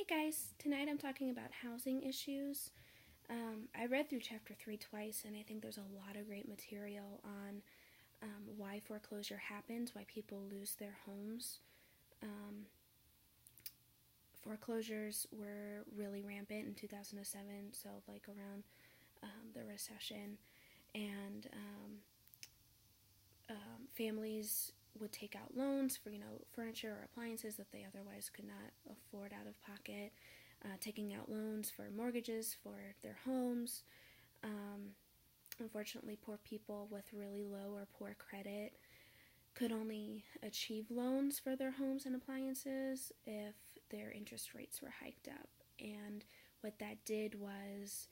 guys, tonight I'm talking about housing issues. I read through chapter 3 twice, and I think there's a lot of great material on why foreclosure happens, why people lose their homes. Foreclosures were really rampant in 2007, so like around the recession, and families would take out loans for furniture or appliances that they otherwise could not afford out of pocket, taking out loans for mortgages for their homes. Unfortunately, poor people with really low or poor credit could only achieve loans for their homes and appliances if their interest rates were hiked up. And what that did was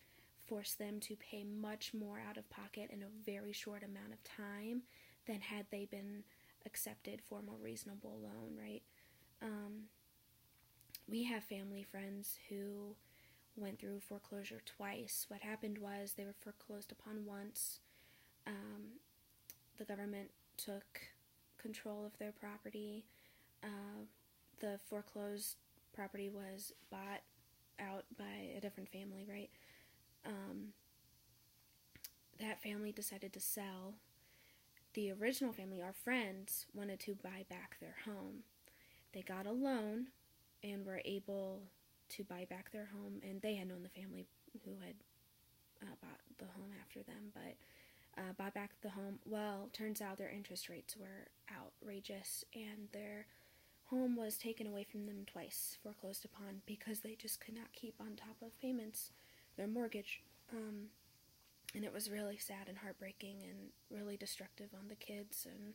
force them to pay much more out of pocket in a very short amount of time than had they been accepted for a more reasonable loan, right? We have family friends who went through foreclosure twice. What happened was they were foreclosed upon once. The government took control of their property. The foreclosed property was bought out by a different family, right? That family decided to sell. The original family, our friends, wanted to buy back their home. They got a loan and were able to buy back their home, and they had known the family who had bought the home after them, but bought back the home. Well, turns out their interest rates were outrageous, and their home was taken away from them twice, foreclosed upon, because they just could not keep on top of payments, their mortgage. And it was really sad and heartbreaking and really destructive on the kids, and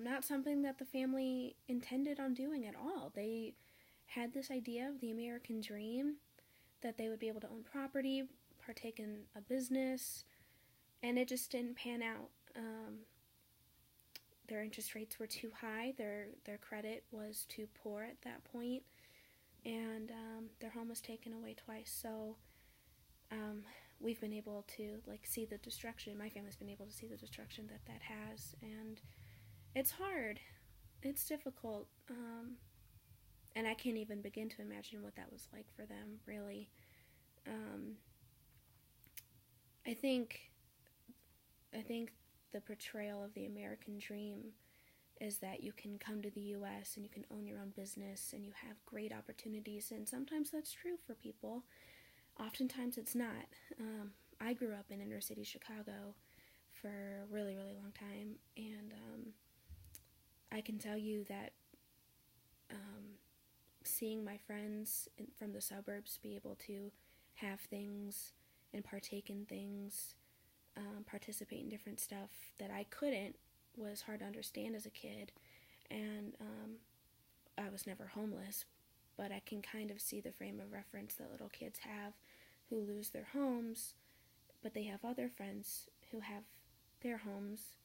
not something that the family intended on doing at all. They had this idea of the American dream, that they would be able to own property, partake in a business, and it just didn't pan out. Their interest rates were too high, their credit was too poor at that point, and their home was taken away twice. So we've been able to see the destruction. My family's been able to see the destruction that has, and it's hard. It's difficult. And I can't even begin to imagine what that was like for them, really. I think the portrayal of the American dream is that you can come to the U.S. and you can own your own business and you have great opportunities, and sometimes that's true for people. Oftentimes it's not. I grew up in inner city Chicago for a really, really long time, and I can tell you that seeing my friends from the suburbs be able to have things and partake in things, participate in different stuff that I couldn't, was hard to understand as a kid. And I was never homeless, but I can kind of see the frame of reference that little kids have who lose their homes, but they have other friends who have their homes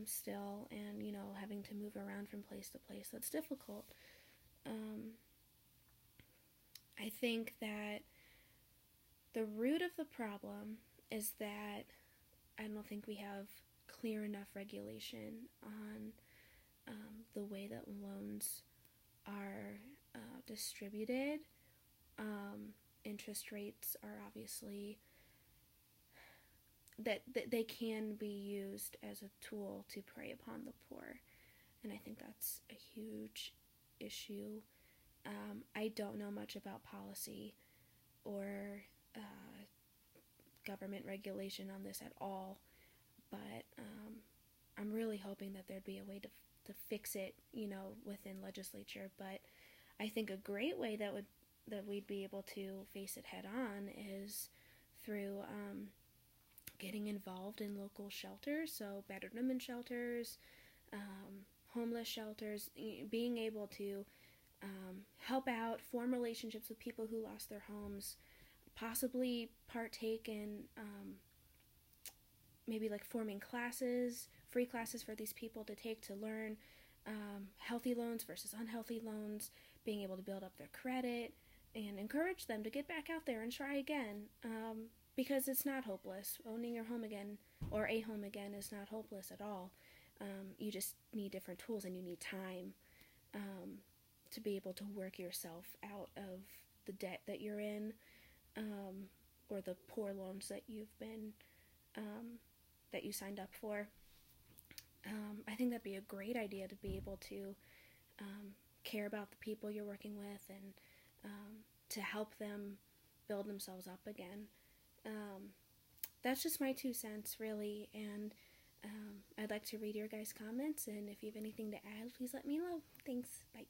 still, and having to move around from place to place. That's difficult. I think that the root of the problem is that I don't think we have clear enough regulation on the way that loans are distributed. Interest rates are obviously that they can be used as a tool to prey upon the poor, and I think that's a huge issue. I don't know much about policy or government regulation on this at all, but I'm really hoping that there'd be a way to fix it, within legislature. But I think a great way that we'd be able to face it head on is through getting involved in local shelters, so battered women shelters, homeless shelters, being able to help out, form relationships with people who lost their homes, possibly partake in maybe forming classes, free classes for these people to take to learn healthy loans versus unhealthy loans, being able to build up their credit and encourage them to get back out there and try again, because it's not hopeless. Owning your home again, or a home again, is not hopeless at all. You just need different tools, and you need time to be able to work yourself out of the debt that you're in, or the poor loans that you've been that you signed up for. I think that'd be a great idea to be able to care about the people you're working with, and to help them build themselves up again. That's just my 2 cents, really, and I'd like to read your guys' comments, and if you have anything to add, please let me know. Thanks. Bye.